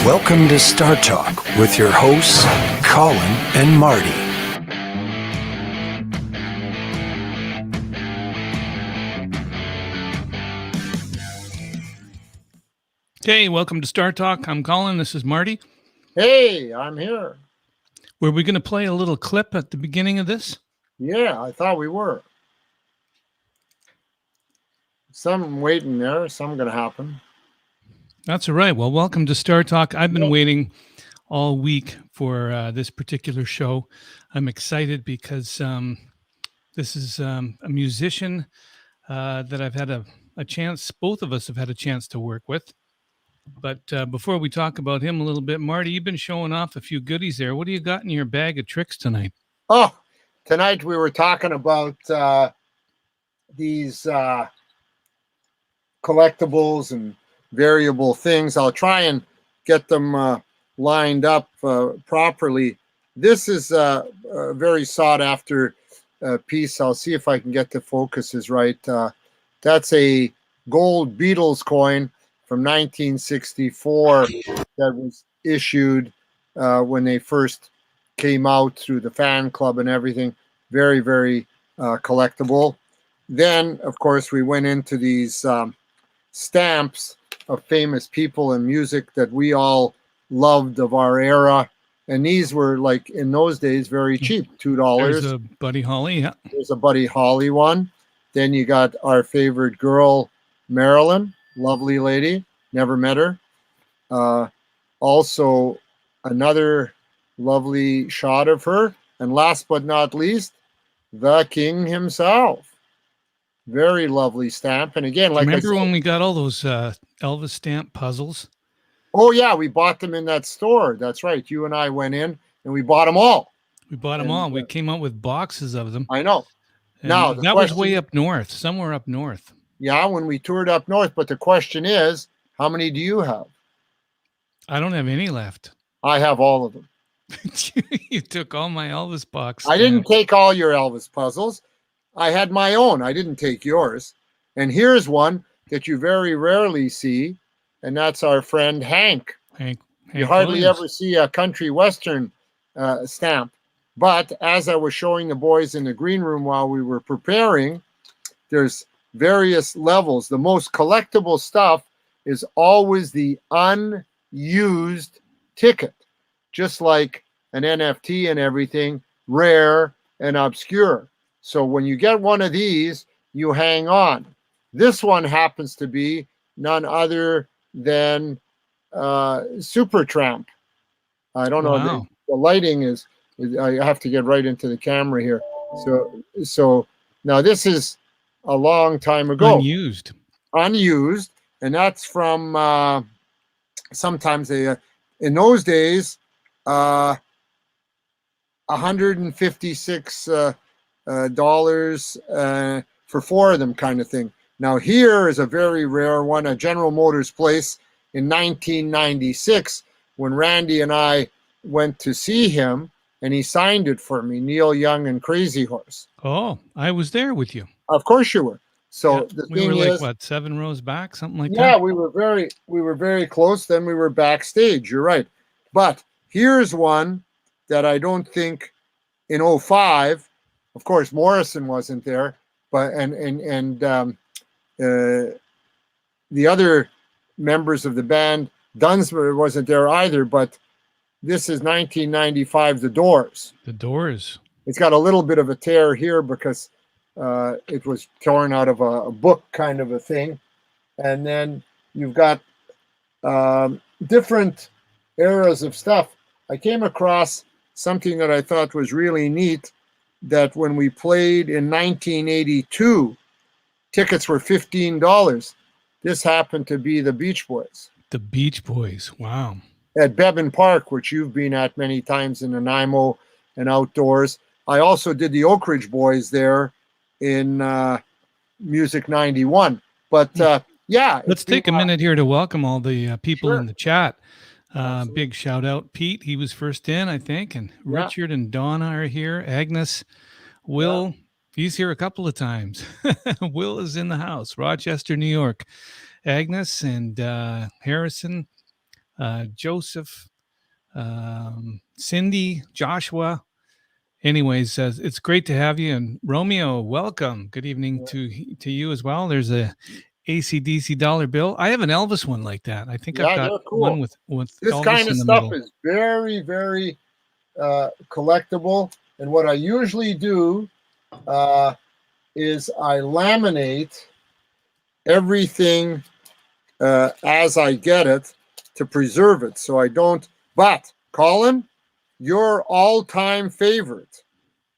Welcome to Startalk with your hosts, Colin and Marty. Okay, welcome to Startalk. I'm Colin. This is Marty. Hey, I'm here. Were we going to play a little clip at the beginning of this? Yeah, I thought we were. Some waiting there. Some going to happen. That's all right. Well, welcome to Startalk. I've been waiting all week for this particular show. I'm excited because this is a musician that I've had a chance, both of us have had a chance to work with. But before we talk about him a little bit, Marty, you've been showing off a few goodies there. What do you got in your bag of tricks tonight? Oh, tonight we were talking about these collectibles and variable things. I'll try and get them lined up properly. This is a very sought after piece. I'll see if I can get the focuses right. That's a gold Beatles coin from 1964 that was issued when they first came out through the fan club and everything. Very, very collectible. Then, of course, we went into these stamps of famous people and music that we all loved of our era. And these were, like, in those days, very cheap, $2. There's a Buddy Holly, yeah. There's a Buddy Holly one. Then you got our favorite girl, Marilyn. Lovely lady. Never met her. Also, another lovely shot of her. And last but not least, the king himself. Very lovely stamp. And again, like remember when we got all those Elvis stamp puzzles? Oh, yeah, we bought them in that store. That's right. You and I went in and we bought them all. We bought them all. We came out with boxes of them. I know. And now, that was way up north, somewhere up north. Yeah, when we toured up north. But the question is, how many do you have? I don't have any left. I have all of them. You took all my Elvis boxes. I didn't take all your Elvis puzzles. I had my own. I didn't take yours. And here's one that you very rarely see, and that's our friend Hank. Hank you hardly Williams. ever see a country western stamp. But as I was showing the boys in the green room while we were preparing, there's various levels. The most collectible stuff is always the unused ticket, just like an NFT and everything, rare and obscure. So when you get one of these, you hang on. This one happens to be none other than Supertramp. I don't know. Wow. The lighting is, I have to get right into the camera here. So now this is a long time ago. Unused. And that's from sometimes in those days, $156 dollars for 4 of them, kind of thing. Now here is a very rare one, a General Motors place in 1996 when Randy and I went to see him, and he signed it for me, Neil Young and Crazy Horse. Oh, I was there with you. Of course you were. So yeah, the we thing were like is, what, 7 rows back, something like that. Yeah, we were very close. Then we were backstage. You're right. But here's one that I don't think in 05. Of course, Morrison wasn't there, but and the other members of the band, Dunsmore wasn't there either. But this is 1995, The Doors. The Doors. It's got a little bit of a tear here because it was torn out of a book kind of a thing. And then you've got different eras of stuff. I came across something that I thought was really neat, that when we played in 1982, tickets were $15. This happened to be the Beach Boys. The Beach Boys. Wow. At Bevan Park, which you've been at many times in Nanaimo and outdoors. I also did the Oak Ridge Boys there in Music 91. But yeah. Let's take a minute here to welcome all the people Sure. in the chat. Big shout out, Pete. He was first in, I think. And Richard and Donna are here. Agnes, Will, he's here a couple of times. Will is in the house, Rochester, New York. Agnes and Harrison, Joseph, Cindy, Joshua. Anyways, it's great to have you. And Romeo, welcome. Good evening to you as well. There's a AC/DC dollar bill. I have an Elvis one like that. I think I've got they're cool. one with This Elvis kind of in the stuff middle. is very, very collectible. And what I usually do is I laminate everything as I get it to preserve it, so I don't. But Colin, your all-time favorite,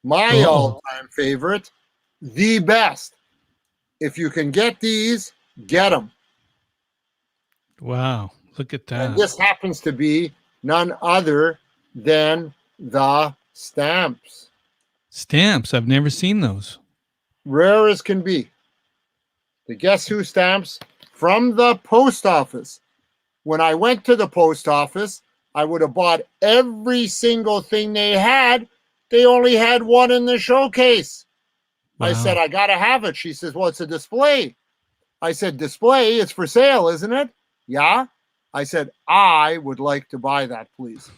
my all-time favorite, the best. If you can get these, get them. Wow, look at that. And this happens to be none other than the stamps. Stamps. I've never seen those. Rare as can be. The Guess Who stamps from the post office. When I went to the post office, I would have bought every single thing they had. They only had one in the showcase. Wow. I said, I got to have it. She says, well, it's a display. I said, display? It's for sale, isn't it? Yeah. I said, I would like to buy that, please.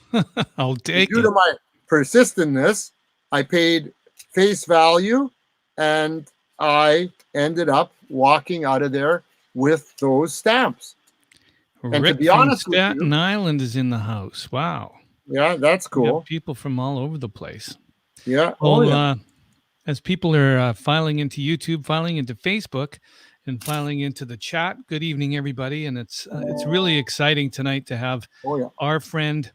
I'll take Due it. to my persistentness, I paid face value, and I ended up walking out of there with those stamps. And Rick to be from honest with Staten you, Island is in the house. Wow. yeah, that's We got cool. people from all over the place. Yeah. Well, as people are filing into YouTube, filing into Facebook, and filing into the chat, good evening, everybody. And it's really exciting tonight to have our friend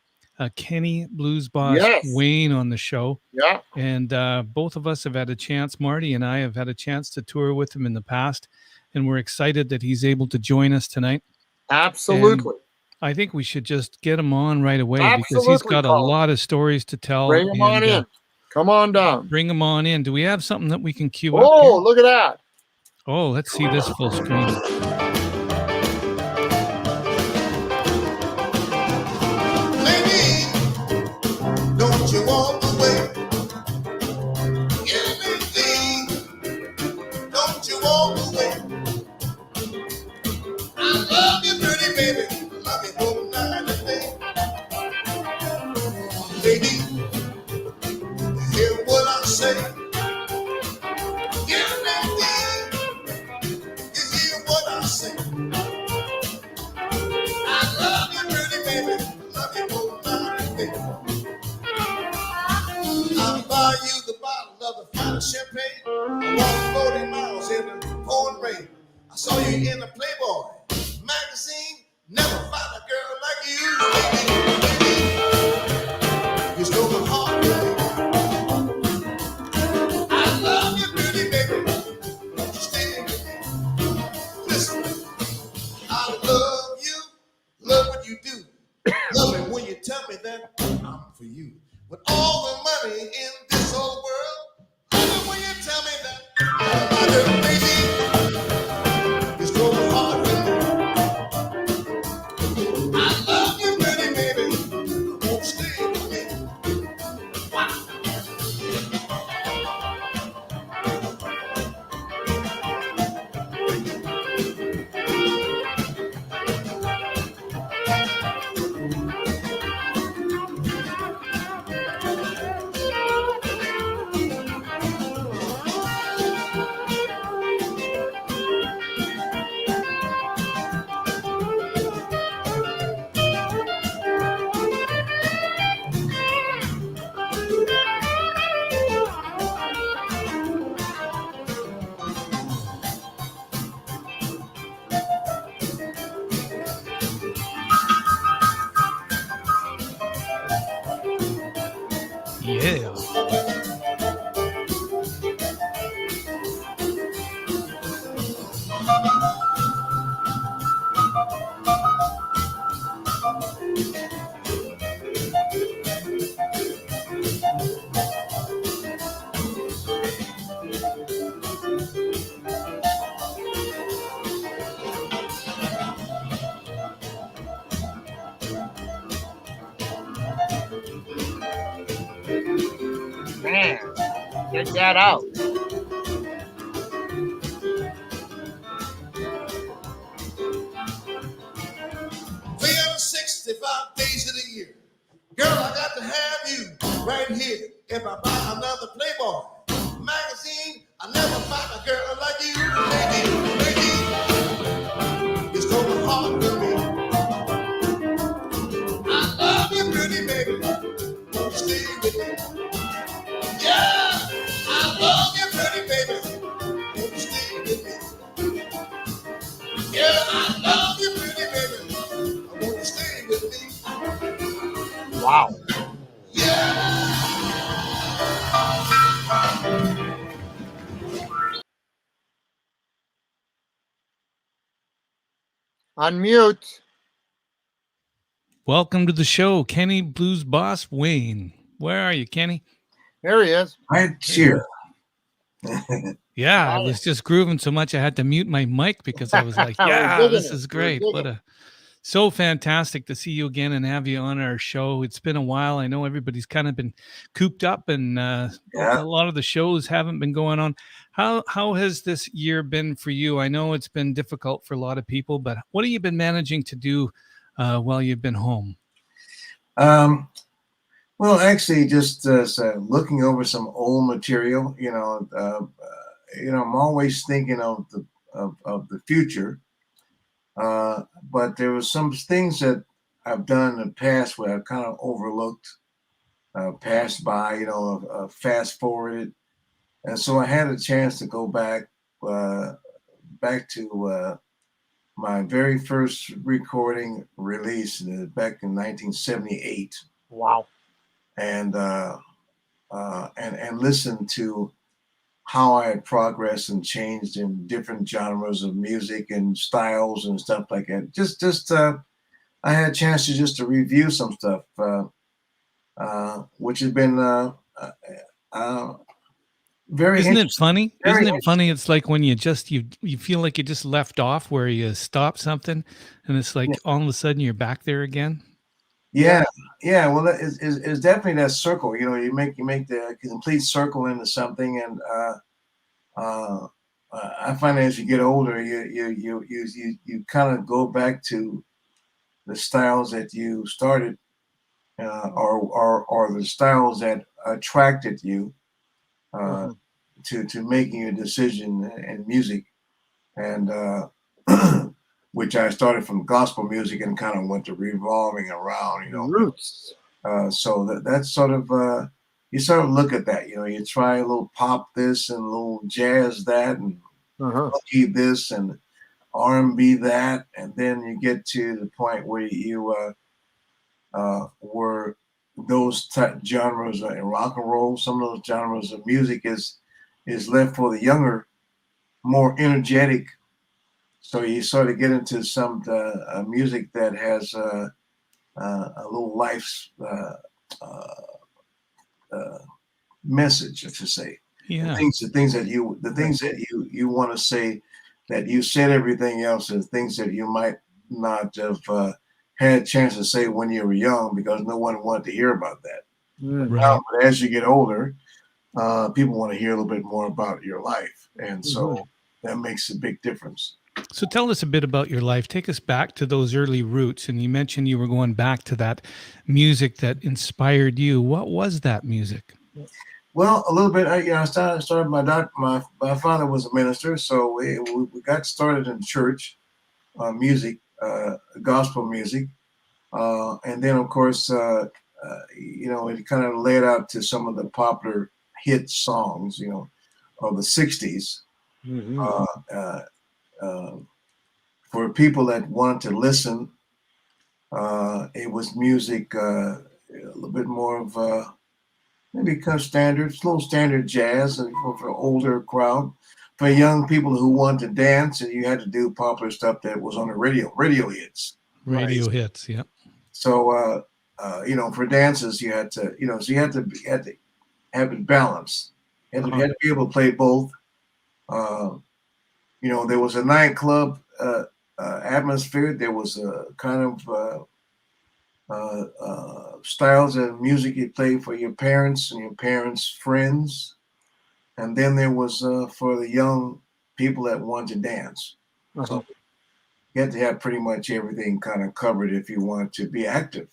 Kenny Blues Boss Wayne on the show. Yeah. And both of us have had a chance, Marty and I have had a chance to tour with him in the past. And we're excited that he's able to join us tonight. Absolutely. And I think we should just get him on right away because Absolutely, he's got Colin. a lot of stories to tell. Bring him on in. Come on down. Bring him on in. Do we have something that we can cue up? Oh, look at that. Oh, let's see this full screen. Lady, don't you walk away. Anything, don't you walk away. I love you, pretty baby. Love you both night and day. Lady, hear what I say. Anything, you hear what I say. I love you, pretty baby. Love you both night and day. I'll buy you the bottle of the finest champagne. I walked 40 miles in the pouring rain. I saw you in the Playboy magazine. Never found a girl like you, baby. You stole my heart, baby. I love you, pretty baby. Won't you stay with me? Listen, I love you. Love what you do. Love it when you tell me that I'm for you. With all the money in this whole world, love it when you tell me that I'm your baby. You stole my heart with me. I love you, pretty baby. Won't stay with me. Yeah. Man, check that out. $360 365 days of the year. Girl, I got to have you right here. If I buy another Playboy magazine, I never find a girl like you. Lady, it's going hard for me. I love you, pretty baby. Won't you stay with me? Yeah, I love you, pretty baby. Won't you stay with me? Yeah, I love you, pretty baby. I want you to stay with me. Wow. Yeah. Unmute. Welcome to the show, Kenny Blues Boss Wayne. Where are you, Kenny? There he is. I cheer. Yeah, I was just grooving so much I had to mute my mic because I was like, We're yeah, digging this it. is We're great. digging So fantastic to see you again and have you on our show. It's been a while. I know everybody's kind of been cooped up and Yeah. a lot of the shows haven't been going on. How has this year been for you? I know it's been difficult for a lot of people, but what have you been managing to do while you've been home? Well, actually, just looking over some old material. I'm always thinking of the future. But there was some things that I've done in the past where I've kind of overlooked, passed by, fast forwarded, and so I had a chance to go back to my very first recording release back in 1978. Wow. And listen to how I had progressed and changed in different genres of music and styles and stuff like that. I had a chance to review some stuff, which has been very. Isn't it funny? Very Isn't it funny? It's like when you feel like you just left off where you stopped something, and it's like all of a sudden you're back there again. Yeah. Well, it's definitely that circle. You make the complete circle into something, and I find that as you get older, you kind of go back to the styles that you started, or the styles that attracted you to making a decision in music, and which I started from gospel music and kind of went to revolving around, Roots. So that's sort of you sort of look at that, you try a little pop this and a little jazz that and funky this and R&B that, and then you get to the point where you where those type genres in rock and roll, some of those genres of music is left for the younger, more energetic. So you sort of get into some music that has a little life's message, if you say. Yeah. The things that you want to say, that you said everything else, is things that you might not have had a chance to say when you were young because no one wanted to hear about that. Right. But as you get older, people want to hear a little bit more about your life, and so that makes a big difference. So tell us a bit about your life. Take us back to those early roots. And you mentioned you were going back to that music that inspired you. What was that music? Well, a little bit. I started. My father was a minister, so we got started in church, music, gospel music, and then of course, it kind of led out to some of the popular hit songs, of the '60s. For people that wanted to listen, it was music, a little bit more of maybe kind of standard, slow standard jazz, and for older crowd. For young people who wanted to dance, and you had to do popular stuff that was on the radio hits. Radio hits, yeah. So, for dances, you had to, so you had to have it balanced. You had to be able to play both. There was a nightclub atmosphere. There was a kind of styles of music you play for your parents and your parents' friends, and then there was for the young people that wanted to dance. So you have to have pretty much everything kind of covered if you want to be active.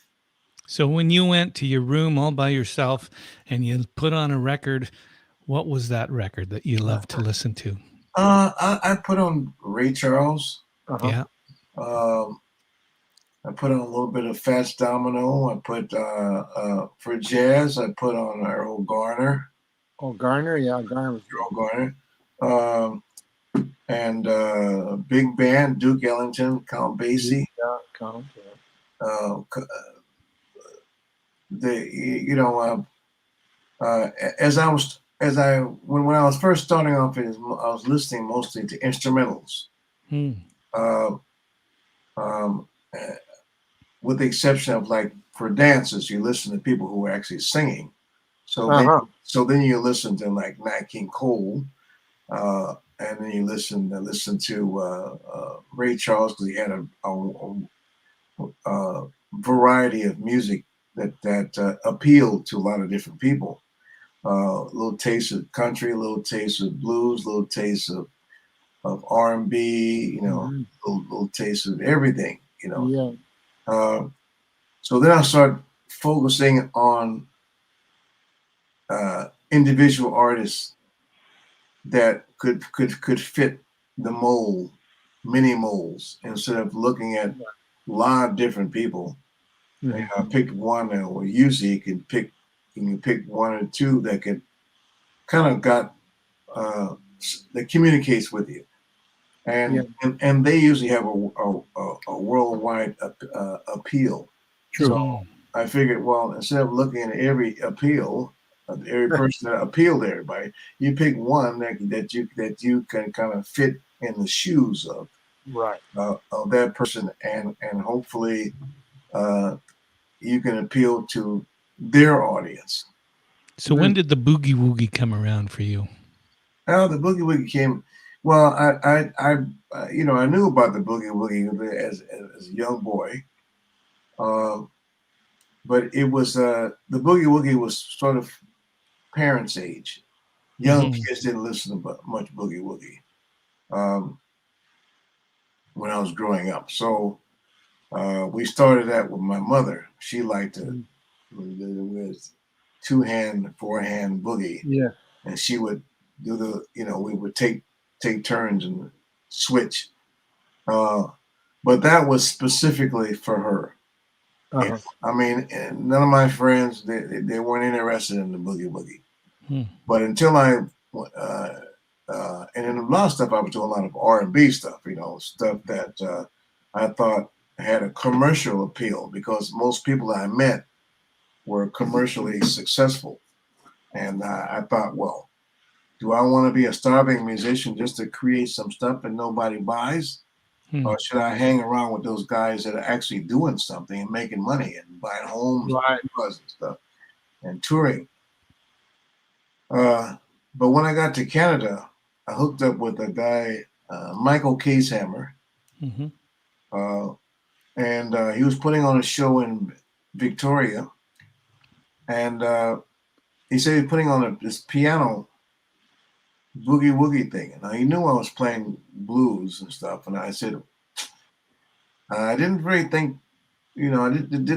So when you went to your room all by yourself and you put on a record, what was that record that you loved to listen to? I put on Ray Charles. Uh-huh. Yeah. I put on a little bit of Fats Domino. I put for jazz. I put on Earl Garner. Oh, Garner, yeah, Garner was Earl Garner, and big band Duke Ellington, Count Basie. yeah, Count, yeah. When I was first starting off, I was listening mostly to instrumentals. Hmm. Uh, um, with the exception of like for dances, you listen to people who are actually singing. So then you listen to like Nat King Cole, and then you listen to Ray Charles because he had a variety of music that appealed to a lot of different people. A little taste of country, a little taste of blues, a little taste of R&B, little taste of everything, Yeah. So then I started focusing on individual artists that could fit the mold, many molds, instead of looking at a lot of different people. Mhm. I picked one, or usually you can pick one or two that could kind of that communicates with you, and they usually have a worldwide appeal. True. So I figured, well, instead of looking at every appeal, every person that appealed to everybody, you pick one that you can kind of fit in the shoes of that person, and hopefully you can appeal to their audience. So when did the boogie woogie come around for you? The boogie woogie came. Well, I knew about the boogie woogie as a young boy, but it was the boogie woogie was sort of parents' age. Young kids didn't listen to much boogie woogie when I was growing up. So we started that with my mother. She liked to with two-hand, four-hand boogie. Yeah. And she would do we would take turns and switch. But that was specifically for her. Uh-huh. I mean, none of my friends, they weren't interested in the boogie woogie. But until I, and in a lot of stuff, I was doing a lot of R&B stuff, stuff that I thought had a commercial appeal, because most people that I met were commercially successful. And I thought, well, do I want to be a starving musician just to create some stuff and nobody buys? Or should I hang around with those guys that are actually doing something and making money and buying homes and stuff and touring? But when I got to Canada, I hooked up with a guy, Michael Casehammer, and he was putting on a show in Victoria, and he said he was putting on this piano boogie woogie thing. And he knew I was playing blues and stuff, and I said, I didn't really think,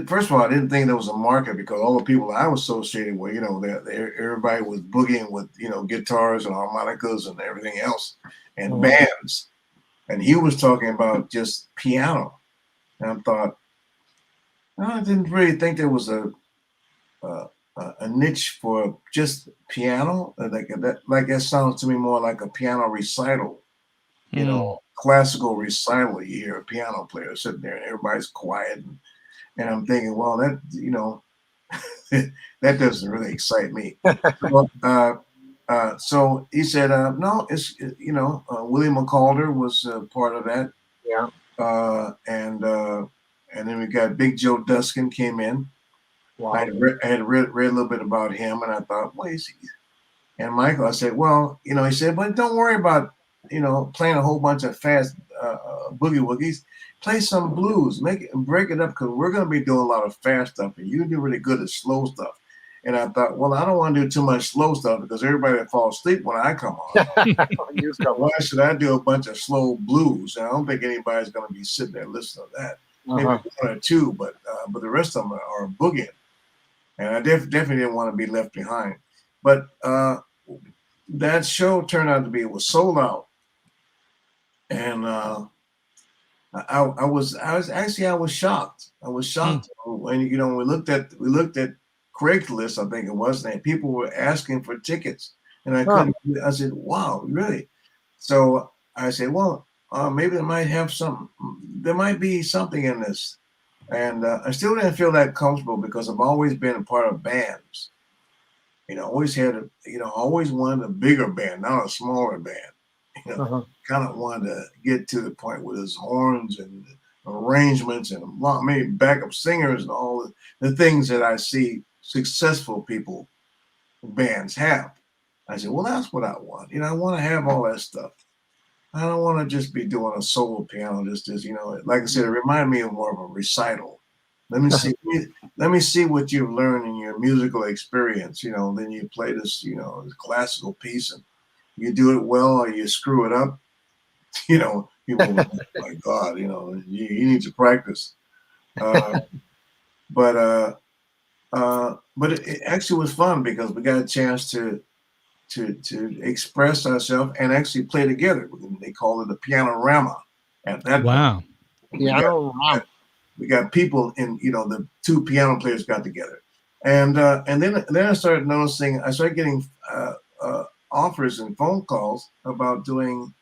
first of all, I didn't think there was a market, because all the people I was associated with, everybody was boogieing with, guitars and harmonicas and everything else and bands. And he was talking about just piano. And I thought, I didn't really think there was a niche for just piano. That sounds to me more like a piano recital. Classical recital. You hear a piano player sitting there and everybody's quiet, and I'm thinking, well, that that doesn't really excite me. So he said, no, it's William McCalder was part of that. Yeah. And then we got Big Joe Duskin came in. Wow. I had read a little bit about him, and I thought, what is he? And Michael, I said, well, he said, but don't worry about playing a whole bunch of fast boogie woogies. Play some blues, break it up, because we're going to be doing a lot of fast stuff, and you do really good at slow stuff. And I thought, well, I don't want to do too much slow stuff because everybody will fall asleep when I come on. You come Why should I do a bunch of slow blues? And I don't think anybody's going to be sitting there listening to that. Maybe Uh-huh. one or two, but the rest of them are boogieing. And I definitely didn't want to be left behind. But that show turned out to be, it was sold out. And I was shocked. I was shocked when we looked at Craigslist, I think it was, and people were asking for tickets, and I couldn't. I said, "Wow, really?" So I said, "Well, maybe there might be something in this," and I still didn't feel that comfortable because I've always been a part of bands. Always always wanted a bigger band, not a smaller band. Kind of wanted to get to the point with his horns and arrangements and maybe backup singers and all the things that I see successful bands have. I said, well, that's what I want. I want to have all that stuff. I don't want to just be doing a solo piano. Just like I said, it reminded me of more of a recital. Let me see what you've learned in your musical experience. Then you play this, this classical piece, and you do it well or you screw it up. People were like, oh my God, you need to practice. But it actually was fun because we got a chance to express ourselves and actually play together. They call it the pianorama at that Wow. point. We got people in, the two piano players got together. And then I started noticing, I started getting offers and phone calls about doing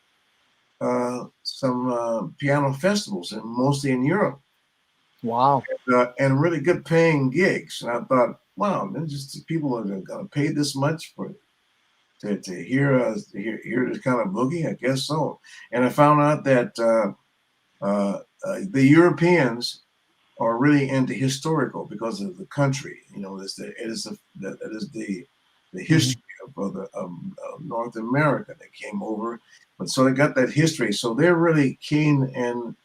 some piano festivals, and mostly in Europe. Wow. And really good paying gigs. And I thought, wow, then just people are going to pay this much to hear this kind of boogie? I guess so. And I found out that the Europeans are really into historical because of the country. It is the history of North America that came over, but so they got that history. So they're really keen and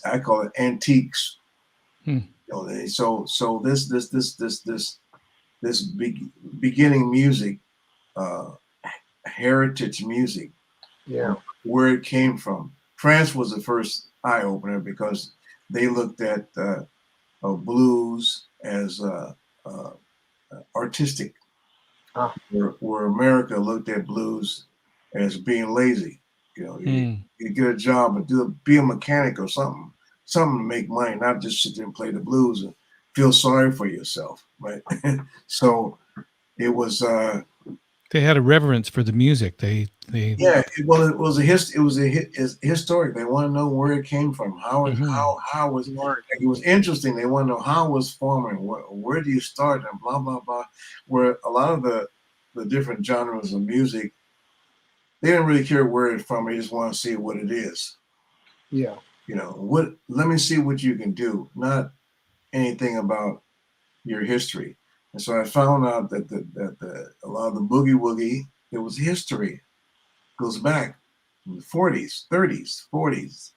I call it antiques. So this beginning music, heritage music, where it came from. France was the first eye opener because they looked at blues as artistic, where America looked at blues as being lazy. You get a job and be a mechanic or something to make money, not just sit there and play the blues and feel sorry for yourself, right? So it was. They had a reverence for the music. It was historic. They want to know where it came from, how was it was interesting. They want to know how it was forming, where do you start, and blah blah blah. Where a lot of the different genres of music, they didn't really care where it's from. They just want to see what it is. Yeah. Let me see what you can do, not anything about your history. And so I found out that a lot of the boogie woogie, it was history. It goes back in the 40s, 30s, 40s,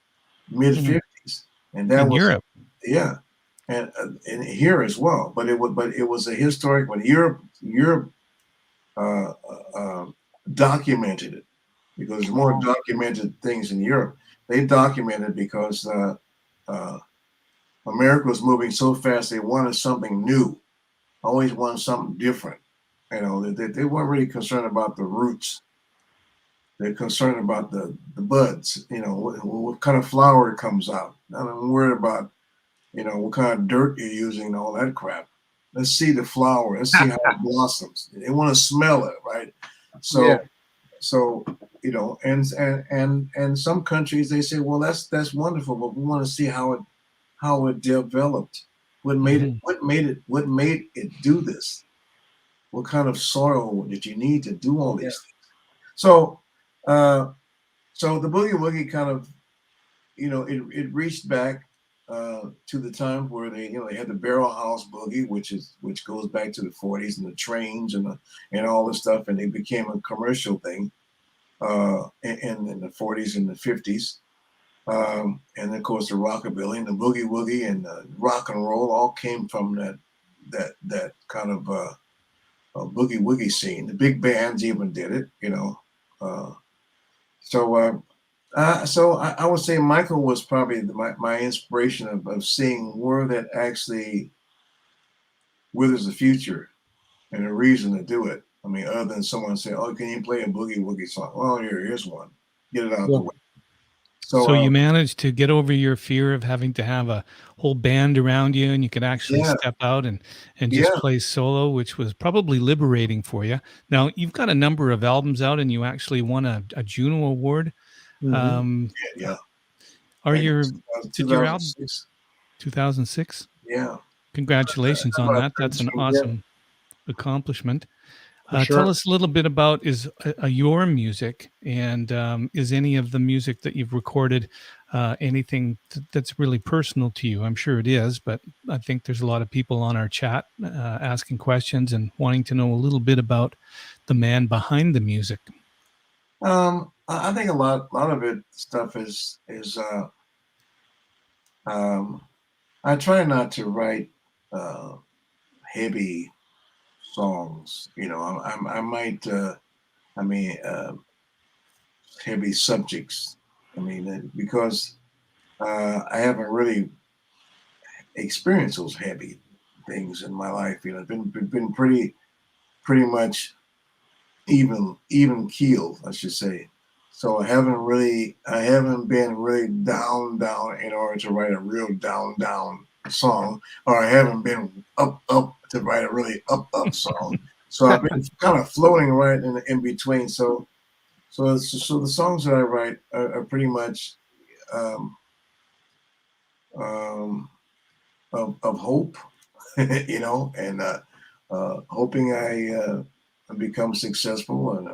mid 50s, and that was Europe. Yeah, and here as well. But it was a historic when Europe documented it, because there's more documented things in Europe. They documented because America was moving so fast. They wanted something new. Always wanted something different. They weren't really concerned about the roots. They're concerned about the buds. What kind of flower comes out. I'm worried about what kind of dirt you're using and all that crap. Let's see the flower. Let's see how it blossoms. They want to smell it, right? So and some countries they say, well, that's wonderful, but we want to see how it developed. What made it do this? What kind of soil did you need to do all these things? So the boogie woogie kind of, it reached back to the time where they had the barrel house boogie, which goes back to the 40s, and the trains and all this stuff, and it became a commercial thing in the 40s and the 50s. And of course the rockabilly and the boogie woogie and the rock and roll all came from that kind of boogie woogie scene. The big bands even did it, you know. So I would say Michael was probably my inspiration of seeing where there's a future and a reason to do it. I mean, other than someone saying, "Oh, can you play a boogie woogie song?" Well, here's one. Get it out Yeah. the way. So So you managed to get over your fear of having to have a whole band around you, and you could actually yeah, step out and just yeah. play solo, which was probably liberating for you. Now you've got a number of albums out, and you actually won a Juno Award. Mhm. Um, Yeah. are Back in your did your album 2006. 2006? Yeah. Congratulations on About that. That's an 13. Yeah, awesome accomplishment. for Tell sure. us a little bit about your music, and is any of the music that you've recorded anything that's really personal to you? I'm sure it is, but I think there's a lot of people on our chat asking questions and wanting to know a little bit about the man behind the music. I think a lot of it stuff is um, I try not to write heavy songs. You know, I might I mean heavy subjects. I mean because I haven't really experienced those heavy things in my life. You know, it's been pretty much even keeled, I should say. So I haven't been really down in order to write a real down song, or I haven't been up to write a really up song. So I've been kind of floating right in between. So the songs that I write are pretty much um, um, of hope, you know, and hoping I become successful, and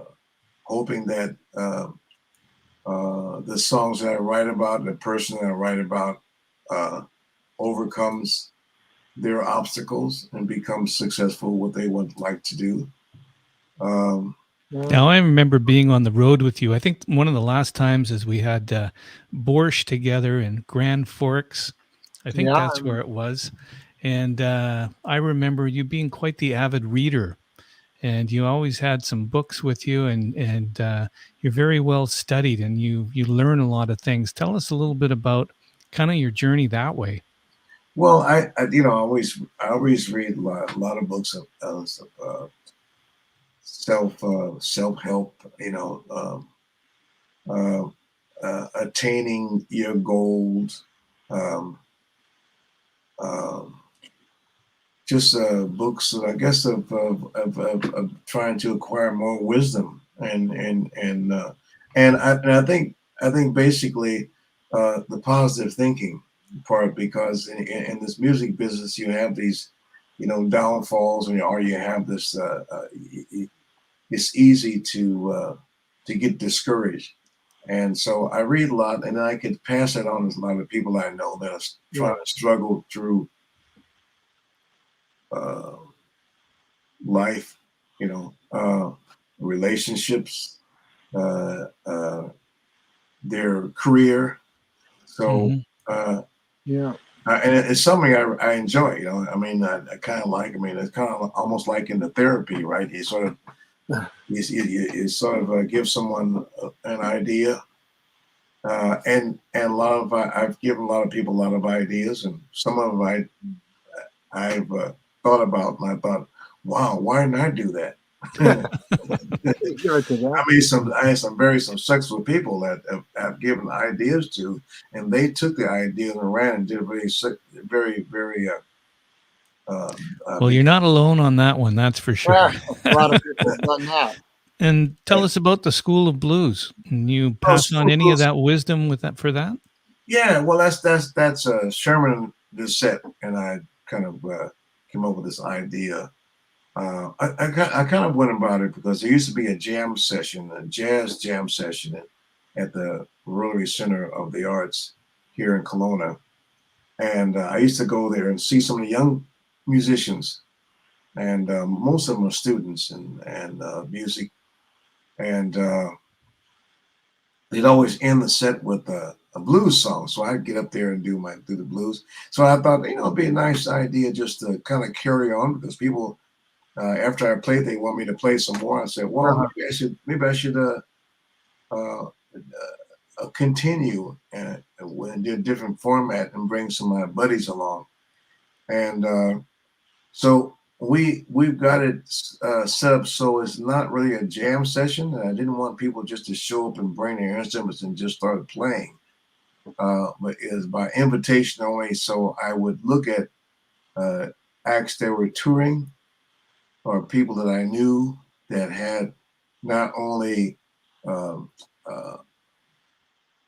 hoping that the songs that I write about, the person that I write about, overcomes their obstacles and becomes successful what they would like to do. Um, Yeah. Now, I remember being on the road with you. I think one of the last times is we had Borscht together in Grand Forks. I think Yeah, that's where it was. And I remember you being quite the avid reader, and you always had some books with you, and you're very well studied, and you learn a lot of things. Tell us a little bit about kind of your journey that way. well, I you know I always read a lot of books of self help. You know, uh, attaining your goals. Um, um, just books, I guess, of trying to acquire more wisdom and I think basically the positive thinking part, because in this music business you have these, you know, downfalls, or you have this it's easy to get discouraged. And so I read a lot, and I could pass it on to a lot of people I know that are trying to struggle through uh, life, you know, relationships, uh, uh, their career. So, Hmm. uh, yeah, and it's something I enjoy. You know, I mean, I kind of like. I mean, it's kind of almost like in the therapy, right? You sort of you sort of give someone an idea, and a lot of I've given a lot of people a lot of ideas, and some of them I've thought about, and I thought, wow, why didn't I do that? give it to that. I had some very successful people that have given ideas to, and they took the ideas and ran and did a very Well, you're not alone on that one, that's for sure. Yeah, a lot of people have done that. And tell us about the School of Blues. Can you pass on any of that wisdom with that for that? yeah. Well, that's Sherman Bissett, and I kind of came up with this idea. I kind of went about it because there used to be a jam session, a jazz jam session at the Rotary Center of the Arts here in Kelowna. And I used to go there and see some of the young musicians, and most of them are students and music. And they'd always end the set with a blues song. So I'd get up there and do the blues. So I thought, it'd be a nice idea just to kind of carry on, because people, after I played, they want me to play some more. I said, well, maybe I should uh, continue and do a different format and bring some of my buddies along. And so we've got it set up so it's not really a jam session. And I didn't want people just to show up and bring their instruments and just start playing. But it's by invitation only. So I would look at acts that were touring, or people that I knew that had not only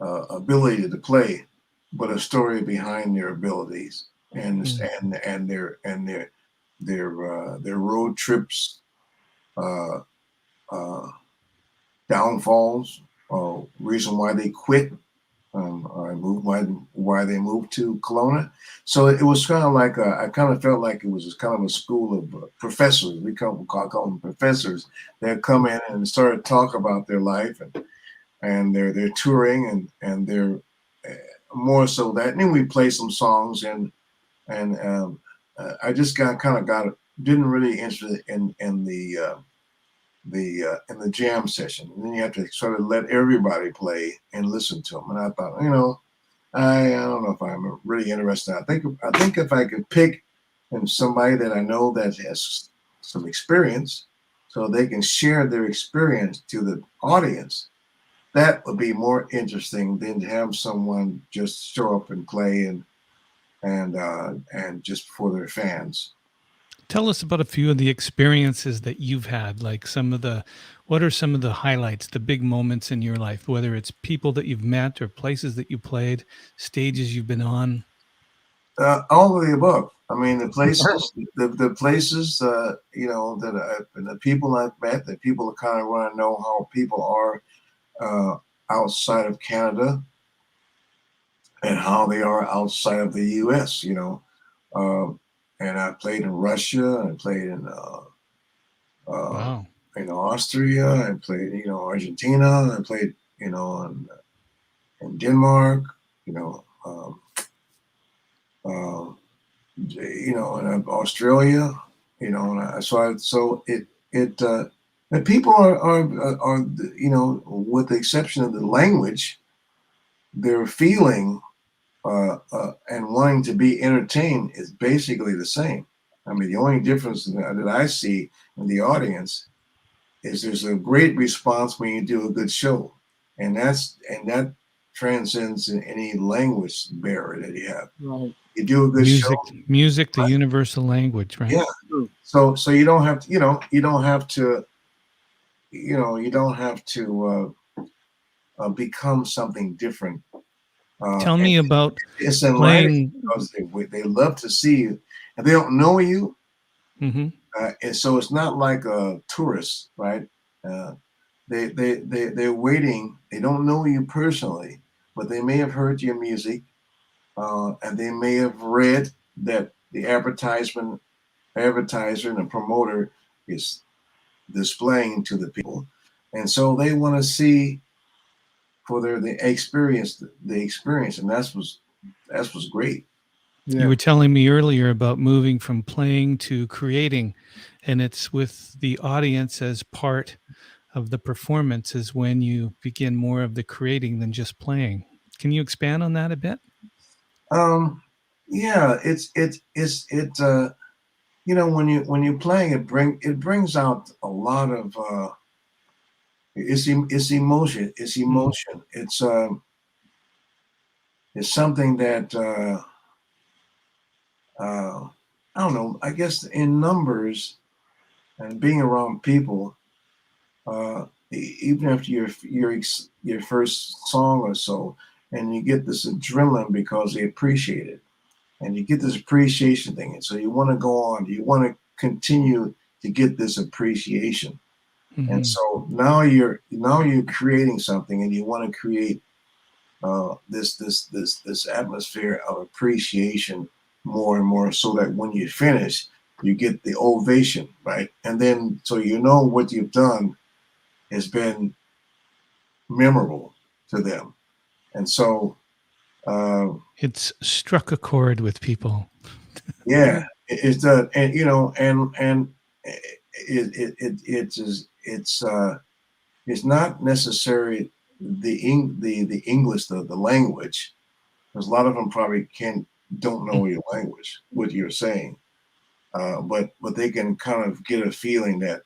ability to play, but a story behind their abilities and their road trips, downfalls, reason why they quit, or why they moved to Kelowna. So it was kind of like I kind of felt like it was kind of a school of professors. We call them professors that come in and start to talk about their life and their touring and their more so that. And then we play some songs and I just didn't really interested in the jam session. And then you have to sort of let everybody play and listen to them. And I thought, I don't know if I'm really interested. I think if I could pick somebody that I know that has some experience, so they can share their experience to the audience, that would be more interesting than to have someone just show up and play and just for their fans. Tell us about a few of the experiences that you've had, like what are some of the highlights, the big moments in your life, whether it's people that you've met or places that you played, stages you've been on? All of the above. I mean, the places, the places, that and the people I've met, that people kind of want to know how people are outside of Canada and how they are outside of the U.S. And I played in Russia, and I played Wow. in Austria, I played Argentina, I played in Denmark, in Australia, and people are with the exception of the language, their feeling and wanting to be entertained is basically the same. I mean, the only difference that I see in the audience is there's a great response when you do a good show, and that transcends in any language barrier that you have. Right. You do a good show. Music, the universal language, right? Yeah. So you don't have to, you don't have to become something different. Tell me about it's in playing. because they love to see you, and they don't know you. Mm-hmm. And so it's not like a tourist, right? They're waiting. They don't know you personally, but they may have heard your music, and they may have read that the advertiser and the promoter is displaying to the people, and so they want to see for the experience, and that's was great. Yeah. You were telling me earlier about moving from playing to creating, and it's with the audience as part of the performance is when you begin more of the creating than just playing. Can you expand on that a bit? Yeah, when you're playing, it brings out a lot of it's emotion. It's emotion. It's something that I don't know. I guess in numbers and being around people, even after your first song or so, and you get this adrenaline because they appreciate it, and you get this appreciation thing, and so you want to go on. You want to continue to get this appreciation, and so now you're creating something, and you want to create this atmosphere of appreciation more and more, so that when you finish, you get the ovation, right? And then so what you've done has been memorable, to them. And so, It's struck a chord with people. yeah, it's the, and you know, and it's not necessarily the English, the language, because a lot of them probably don't know your language, what you're saying, but they can kind of get a feeling that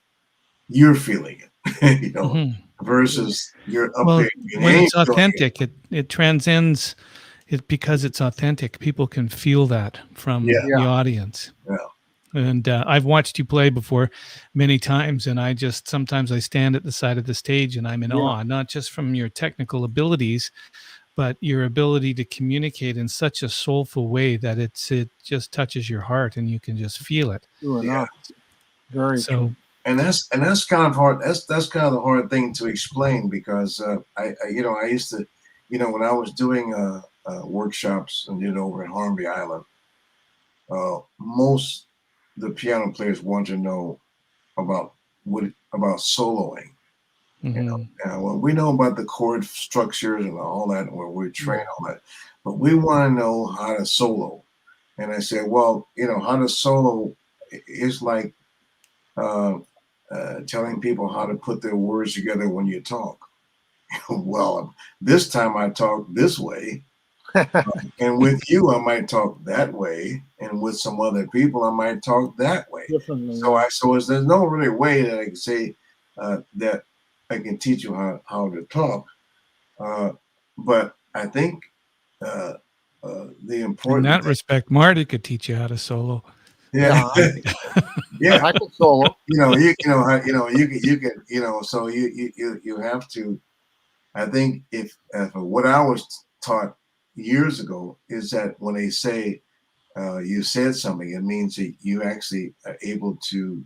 you're feeling it, you know, versus you're up Well, there. when it's authentic, it transcends it because it's authentic. People can feel that from the audience. Yeah. And I've watched you play before many times, and sometimes I stand at the side of the stage and I'm in awe, not just from your technical abilities, but your ability to communicate in such a soulful way that it just touches your heart and you can just feel it. True enough. Very So, true. And that's kind of hard. That's kind of the hard thing to explain, because I used to, when I was doing workshops and over at Hornby Island, most the piano players want to know about soloing. Well, we know about the chord structures and all that, where we train all that, but we want to know how to solo. And I said, well, how to solo is like telling people how to put their words together when you talk. Well, this time I talk this way, and with you I might talk that way, and with some other people I might talk that way. Differently. So there's no really way that I can say that I can teach you how to talk, but I think the important in that respect, Marty could teach you how to solo. yeah. I can solo. You can, so you have to. I think if what I was taught years ago is that when they say you said something, it means that you actually are able to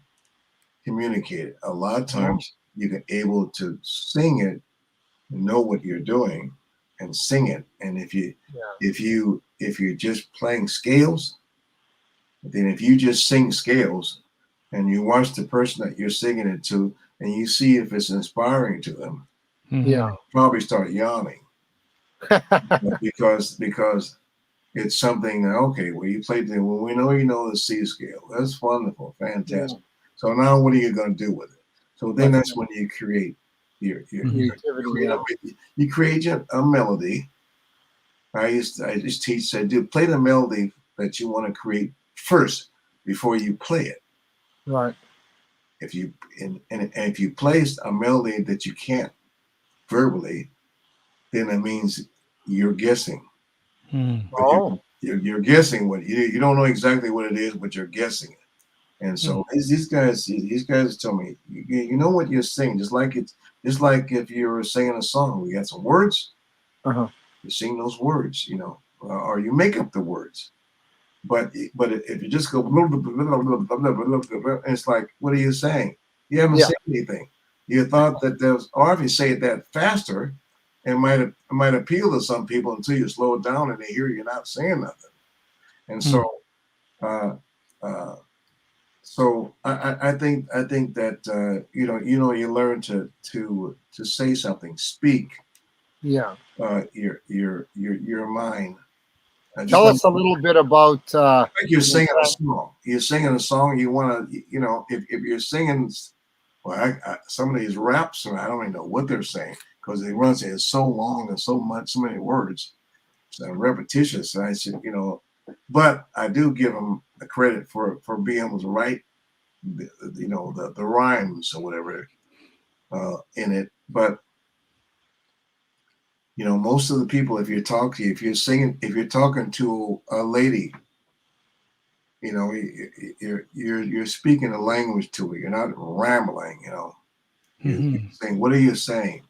communicate it. A lot of times you're able to sing it, know what you're doing, and sing it. And if you're just playing scales, then if you just sing scales and you watch the person that you're singing it to, and you see if it's inspiring to them, probably start yawning because it's something. Okay, well, you played the, well, we know the C scale. That's wonderful, fantastic. So now what are you going to do with it? So then that's when you create you create a melody. I just teach. I do play the melody that you want to create first before you play it. Right. If you and if you place a melody that you can't verbally, then it means you're guessing. You're guessing what you don't know exactly what it is, but you're guessing it. And so these guys tell me, you know what you're singing, just like if you're singing a song. We got some words, you sing those words, or you make up the words. But if you just go, it's like, what are you saying? You haven't said anything. You thought that there was, or if you say it that faster, it might appeal to some people until you slow it down and they hear you're not saying nothing. And so, I think that you learn to say something, speak. Your mind. Tell us a little bit about. Like you're singing a song. You're singing a song. You want to, if you're singing, well, some of these raps, I don't even know what they're saying because they run it's so long and so many words, so repetitious. And I said, but I do give them a credit for being able to write, the rhymes or whatever in it. But most of the people, if you're talking to a lady, you're speaking a language to her. You're not rambling. You're saying, what are you saying?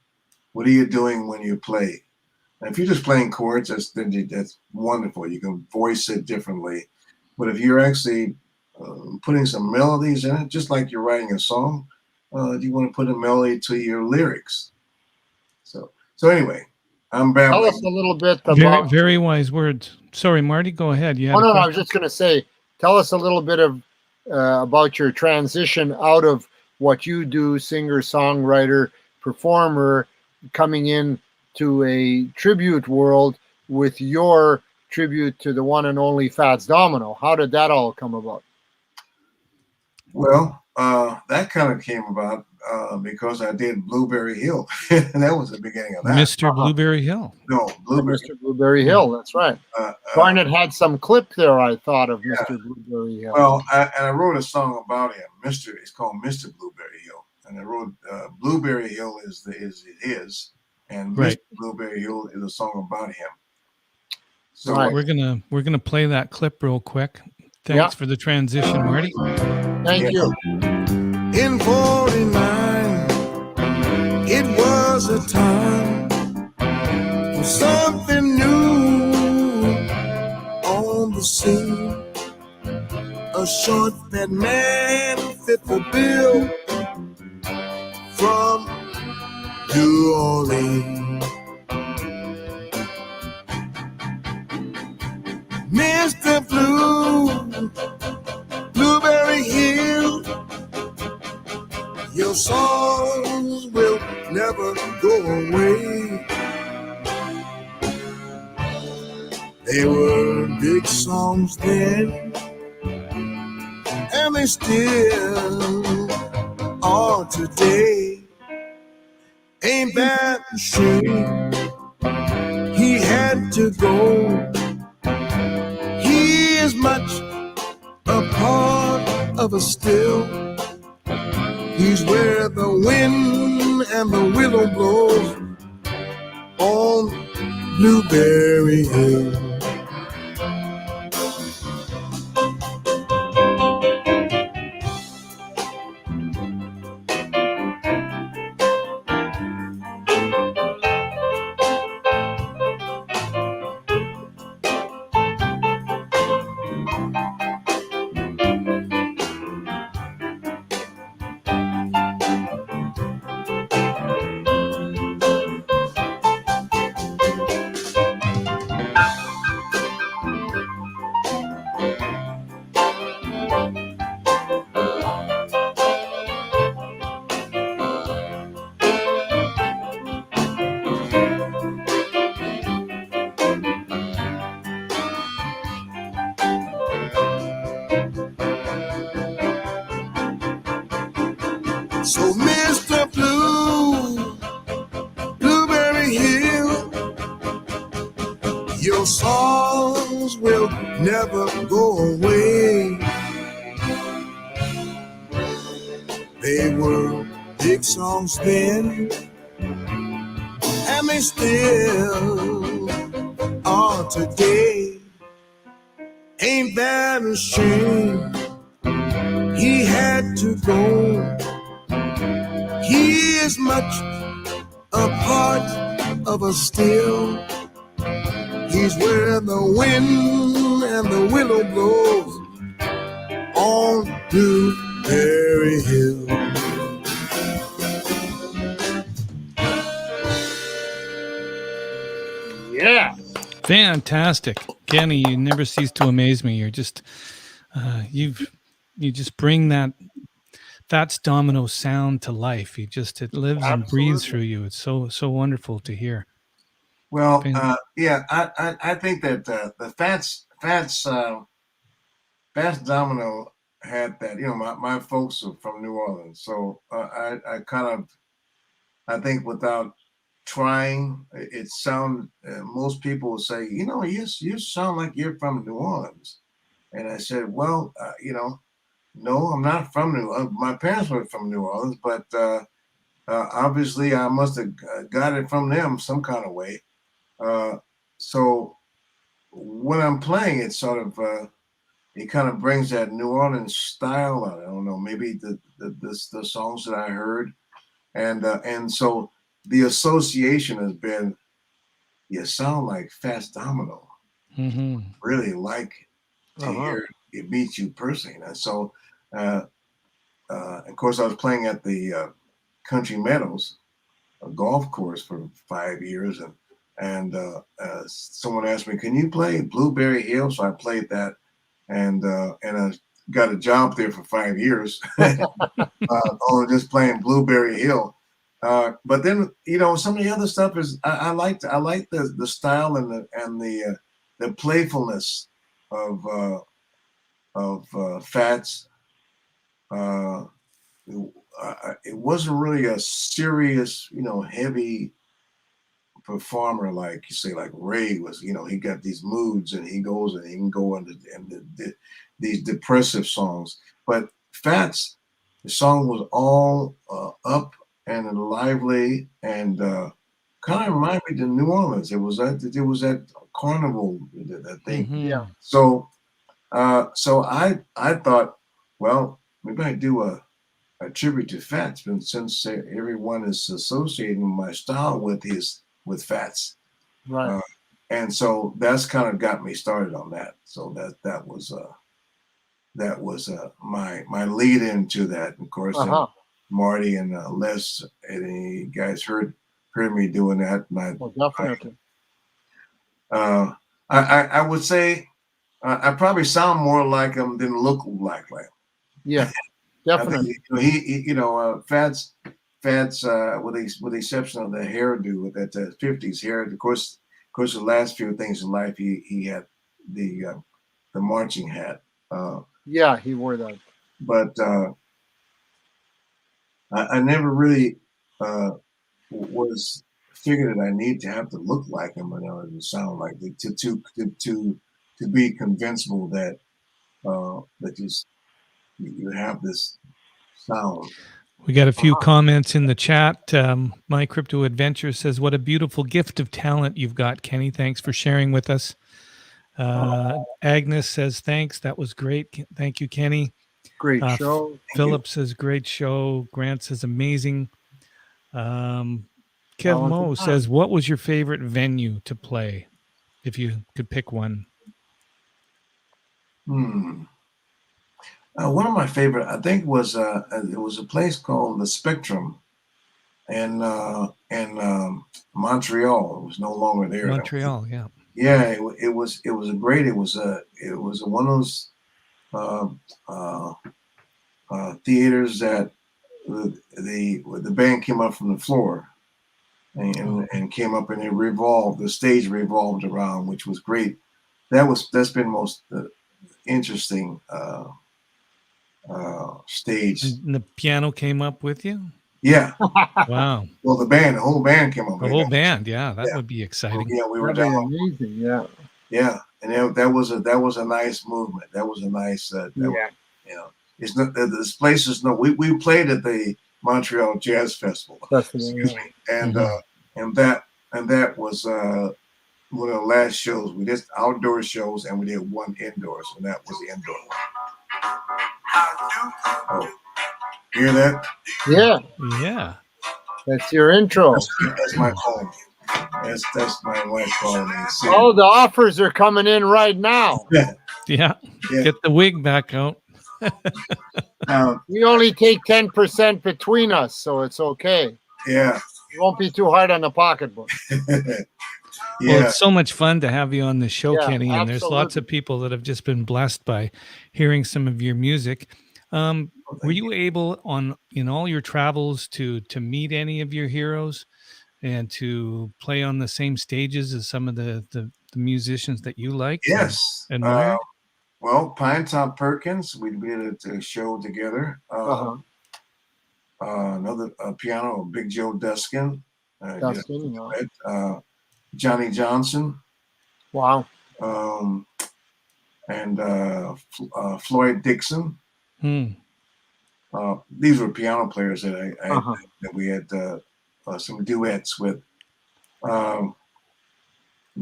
What are you doing when you play? And if you're just playing chords, that's wonderful. You can voice it differently. But if you're actually putting some melodies in it, just like you're writing a song, you want to put a melody to your lyrics. So anyway, I'm babbling. Tell us a little bit about very, very wise words. Sorry, Marty, go ahead. I was just going to say, tell us a little bit of about your transition out of what you do, singer, songwriter, performer, coming in to a tribute world with your tribute to the one and only Fats Domino. How did that all come about? Well, that kind of came about because I did Blueberry Hill. That was the beginning of that. Mr. Blueberry Hill. No, Blueberry. Mr. Blueberry Hill, that's right. Garnet had some clip there, I thought, of Mr. Blueberry Hill. Well, I wrote a song about him. It's called Mr. Blueberry Hill, and I wrote Blueberry Hill is his, and Right. Mr. Blueberry Hill is a song about him. So Right. We're gonna play that clip real quick. Thanks for the transition, Marty. Thank you. In 49, it was a time for something new on the scene. A short, fat man fit the bill from New Orleans. Mr. Blueberry Hill, your songs will never go away. They were big songs then, and they still are today. Ain't that a shame? He had to go. He is much a part of us still. He's where the wind and the willow blows on Blueberry Hill. So Mr. Blueberry Hill, your songs will never go away. They were big songs then, and they still are today. Ain't that a shame? He had to go. He is much a part of us still. He's where the wind and the willow blows on Blueberry Hill. Yeah. Fantastic, Kenny. You never cease to amaze me. You're just you just bring that Fats Domino sound to life. It lives and breathes through you. It's so wonderful to hear. Well, yeah, I think that the Fats Domino had that. You know, my folks are from New Orleans, so I think without trying, it sound. Most people will say, you know, you sound like you're from New Orleans, and I said, well, you know, no, I'm not from New Orleans. My parents were from New Orleans, but obviously I must have got it from them some kind of way. So when I'm playing, it sort of it kind of brings that New Orleans style out. I don't know, maybe the songs that I heard, and so the association has been, you sound like Fats Domino. Mm-hmm. Really like to hear it meet you personally, and so of course I was playing at the Country Meadows, a golf course, for 5 years, and someone asked me, "Can you play Blueberry Hill?" So I played that, and I got a job there for 5 years, just playing Blueberry Hill. But then some of the other stuff is I like the style and the playfulness of Fats. It wasn't really a serious, heavy performer like you say, like Ray was. He got these moods, and he goes and he can go into these depressive songs. But Fats, the song was all up and lively, and kind of reminded me of New Orleans. It was that carnival, that thing. Mhm. Yeah. So I thought, well, we might do a tribute to Fats, but since everyone is associating my style with Fats, Right. and so that's kind of got me started on that. So that was my lead into that. Of course, Uh-huh. Marty and Les, and you guys heard me doing that. And Well, definitely. I would say I probably sound more like him than look like him. Yeah. I Definitely. think Fats, with the exception of the hairdo, with that 50s hair. Of course, the last few things in life, he had the marching hat. Yeah, he wore that. But I never really was figured that I need to have to look like him in order to sound like to be convincible that that you have this sound. We got a few Uh-huh. comments in the chat. My Crypto Adventure says, "What a beautiful gift of talent you've got, Kenny. Thanks for sharing with us." Agnes says, "Thanks. That was great. Thank you, Kenny." Great show. Philip says, "Great show." Grant says, "Amazing." Kev Talented Mo man. says, "What was your favorite venue to play, if you could pick one?" One of my favorite, I think, was it was a place called the Spectrum in Montreal. It was no longer there. Montreal, yeah. Yeah, it was a great. It was one of those theaters that the band came up from the floor and came up, and it revolved. The stage revolved around, which was great. That's been most interesting stage. And the piano came up with you? Yeah. Wow. Well, the whole band came up. The whole band, yeah, that would be exciting. Yeah, we were That'd be down. amazing. Yeah. Yeah, and that was a nice movement. That was a nice. Yeah. It's not this place is no. We played at the Montreal Jazz Festival. Excuse me, and and that was one of the last shows. We did outdoor shows, and we did one indoors, and that was the indoor one. Oh, hear that? Yeah. Yeah. That's your intro. That's my phone. That's my wife calling me. Oh, the offers are coming in right now. Yeah. Get the wig back out. We only take 10% between us, so it's okay. Yeah. It won't be too hard on the pocketbook. Well, it's so much fun to have you on the show, Yeah, Kenny, and there's lots absolutely. of people that have just been blessed by hearing some of your music. Were you able in all your travels to meet any of your heroes and to play on the same stages as some of the musicians that you liked? Yes. And admired? Well, Pine Top Perkins, we did a show together. Another piano, Big Joe Duskin. Dustin, Johnny Johnson. Wow. And Floyd Dixon. These were piano players that that we had some duets with.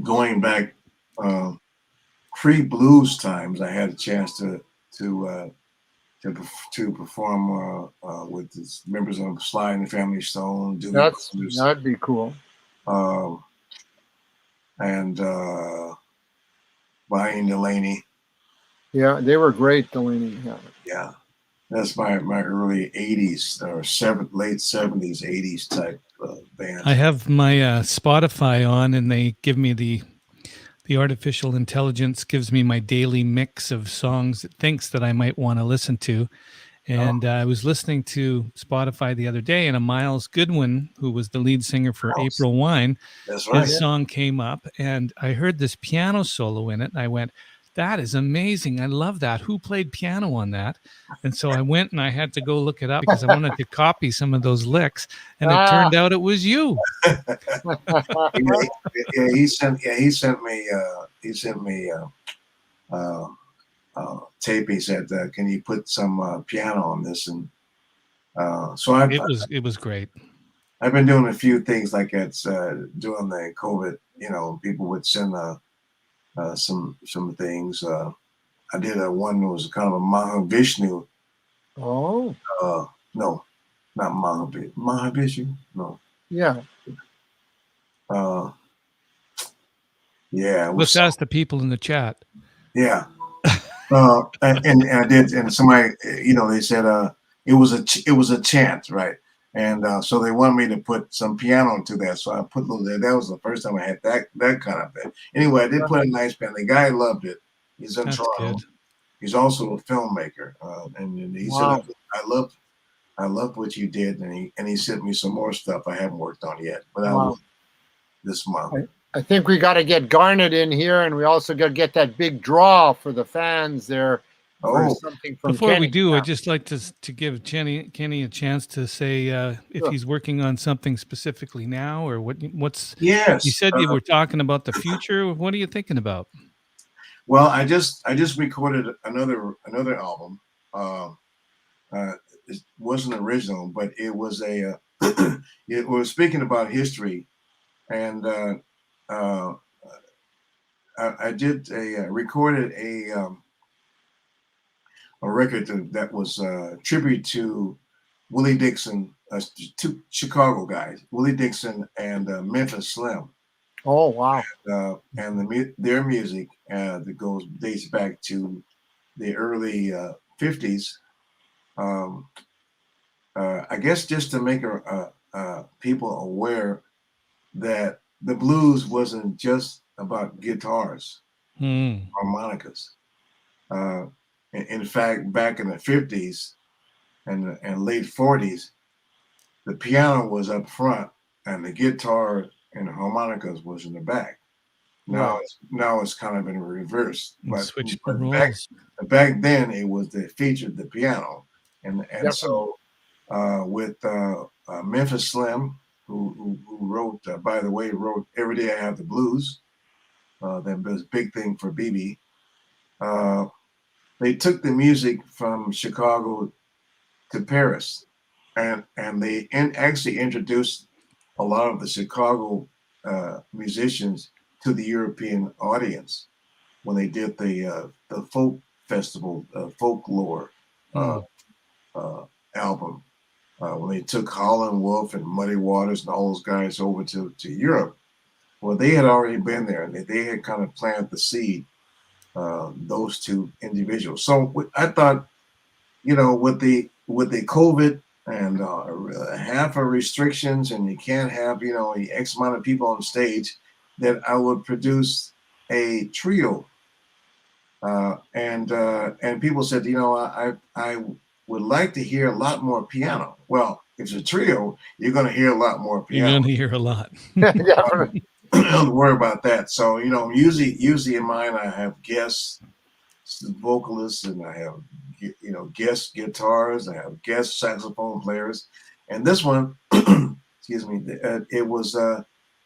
Going back pre-blues times, I had a chance to perform with the members of Sly and the Family Stone. That'd be cool. And Brian Delaney. Yeah, they were great, Delaney. Yeah. That's my early 80s or late 70s, 80s type band. I have my Spotify on, and they give me the artificial intelligence gives me my daily mix of songs it thinks that I might want to listen to. And I was listening to Spotify the other day, and a Miles Goodwin, who was the lead singer for April Wine, That's right. his song came up, and I heard this piano solo in it, and I went, "That is amazing! I love that. Who played piano on that?" And so I went and I had to go look it up because I wanted to copy some of those licks, and it turned out it was you. He sent me tape. He said, "Can you put some piano on this?" And so It was great. I've been doing a few things like that during the COVID. People would send some things. I did one that was kind of a Mahavishnu. Oh, No, not Mahavishnu. No. yeah. Yeah. It was Let's ask the people in the chat. Yeah. And I did, and somebody, they said it was a chant, right? And so they wanted me to put some piano to that, so I put a little there. That was the first time I had that kind of thing. Anyway, I did put a nice band. The guy loved it. He's in That's Toronto. good. He's also a filmmaker, and he Wow. said, I love what you did," and he sent me some more stuff I haven't worked on yet, but I will this month. I think we got to get Garnet in here, and we also got to get that big draw for the fans there. For Oh, something from Before we Kenny. do, I'd just like to give Kenny a chance to say if Sure. he's working on something specifically now, or what's. yes. You said you were talking about the future. What are you thinking about? Well, I just recorded another album. It wasn't original, but it was a. It was speaking about history, and I did recorded a record that was a tribute to Willie Dixon, two Chicago guys, Willie Dixon and Memphis Slim. Oh, wow. And their music that dates back to the early 50s. I guess just to make people aware that the blues wasn't just about guitars, harmonicas. In fact, back in the 50s and late 40s, the piano was up front and the guitar and the harmonicas was in the back. Now it's kind of in reverse. But Switch the roles. Back then it featured the piano, and so with Memphis Slim, who wrote, by the way, wrote "Every Day I Have the Blues," that was a big thing for BB. They took the music from Chicago to Paris, and they actually introduced a lot of the Chicago musicians to the European audience when they did the folk festival, folklore album. When they took Holland Wolf and Muddy Waters and all those guys over to Europe, well, they had already been there, and they had kind of planted the seed. Those two individuals. So I thought, with the COVID and half of restrictions, and you can't have X amount of people on stage, that I would produce a trio. And people said, I would like to hear a lot more piano. Well, if it's a trio, you're going to hear a lot more piano. You're going to hear a lot. Don't worry about that. So, usually in mine, I have guest vocalists, and I have, guest guitars, I have guest saxophone players. And this one, excuse me, it was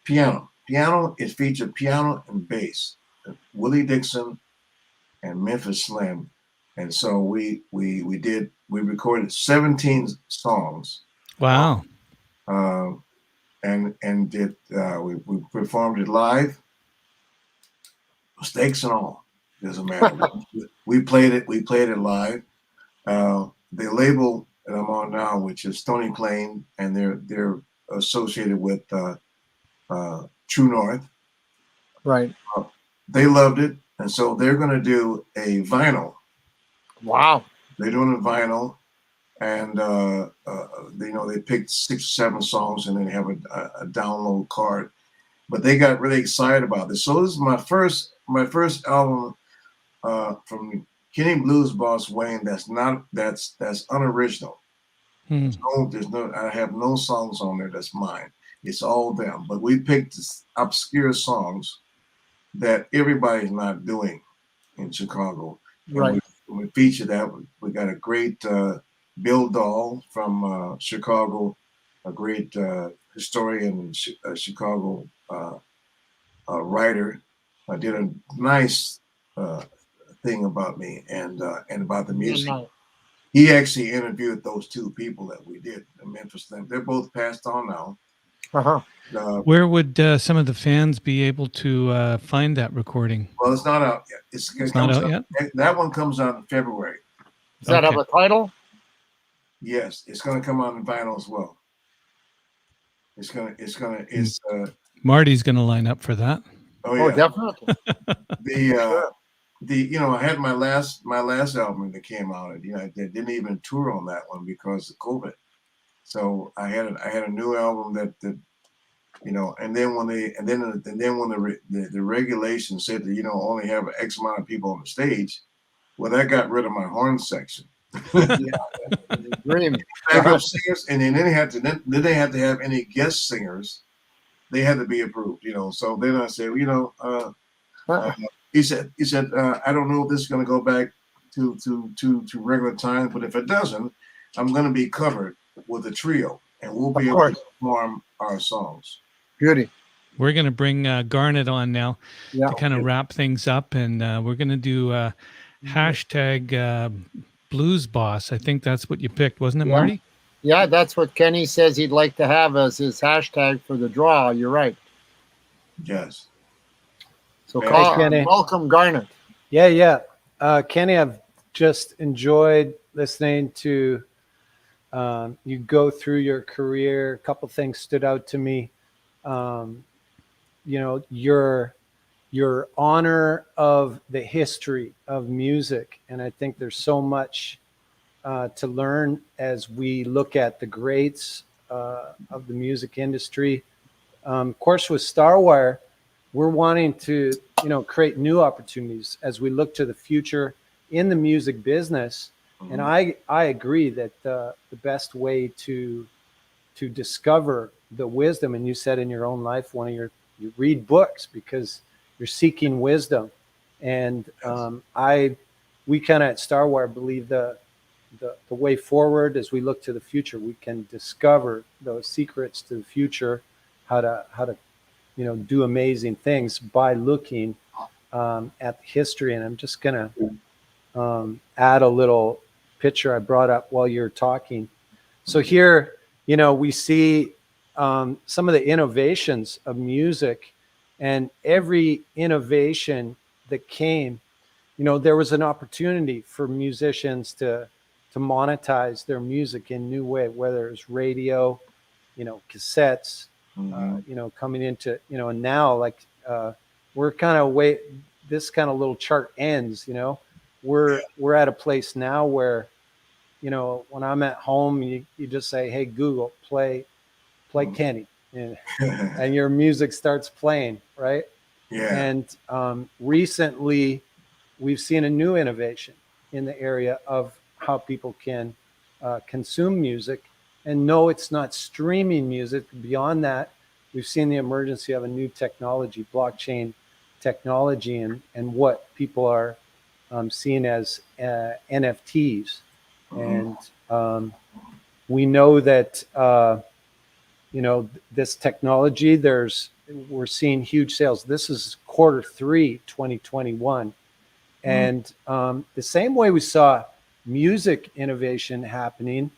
piano. It featured piano and bass. Willie Dixon and Memphis Slim. And so we recorded 17 songs. Wow. And did we performed it live, mistakes and all, doesn't matter. we played it live. The label that I'm on now, which is Stony Plain, and they're associated with True North. Right. They loved it, and so they're going to do a vinyl. Wow. They're doing a vinyl, and they picked 6 or 7 songs, and then have a download card. But they got really excited about this. So this is my first album from Kenny Blues Boss Wayne, that's unoriginal. Hmm. I have no songs on there that's mine. It's all them. But we picked obscure songs that everybody's not doing in Chicago. And Right. we feature that. We got a great Bill Dahl from Chicago, a great historian, Chicago writer. Did a nice thing about me and about the music. And, He actually interviewed those two people that we did in Memphis. They're both passed on now. uh-huh. Where would some of the fans be able to find that recording? Well, it's not out yet. It's not out yet? That one comes out in February. Does that have Okay. a title? Yes, it's going to come out in vinyl as well. It's Marty's going to line up for that. oh Oh, yeah. definitely. I had my last album that came out, and I didn't even tour on that one because of COVID. So I had a new album that and then when the regulation said that only have X amount of people on the stage, well, that got rid of my horn section. Dream. Backup singers, and then they had to have any guest singers. They had to be approved, So then I said, he said, I don't know if this is going to go back to regular times, but if it doesn't, I'm going to be covered with a trio, and we'll be able to perform our songs. Beauty. We're going to bring Garnet on now Yeah. to kind of wrap things up, and we're going to do hashtag Blues Boss. I think that's what you picked, wasn't it, Yeah. Marty? Yeah, that's what Kenny says he'd like to have as his hashtag for the draw. You're right. Yes. So Hey, Kenny. welcome, Garnet. Yeah. Kenny, I've just enjoyed listening to you go through your career. A couple things stood out to me. Your honor of the history of music. And I think there's so much to learn as we look at the greats of the music industry. Of course, with Starwire, we're wanting to, create new opportunities as we look to the future in the music business. And I agree that the best way to discover the wisdom, and you said in your own life, you read books because you're seeking wisdom. And we kind of at Starwire believe the way forward as we look to the future, we can discover those secrets to the future, how to do amazing things by looking at the history. And I'm just gonna add a little picture I brought up while you're talking. So here, we see some of the innovations of music, and every innovation that came, there was an opportunity for musicians to monetize their music in new way, whether it was radio, cassettes, coming into, and now we're kind of this kind of little chart ends, we're at a place now where, when I'm at home, you just say, hey, Google, play Kenny, and your music starts playing, right? Yeah. And recently, we've seen a new innovation in the area of how people can consume music. And no, it's not streaming music. Beyond that, we've seen the emergence of a new technology, blockchain technology, and what people are seeing as NFTs. And we know that this technology, we're seeing huge sales. This is Q3 2021. And the same way we saw music innovation happening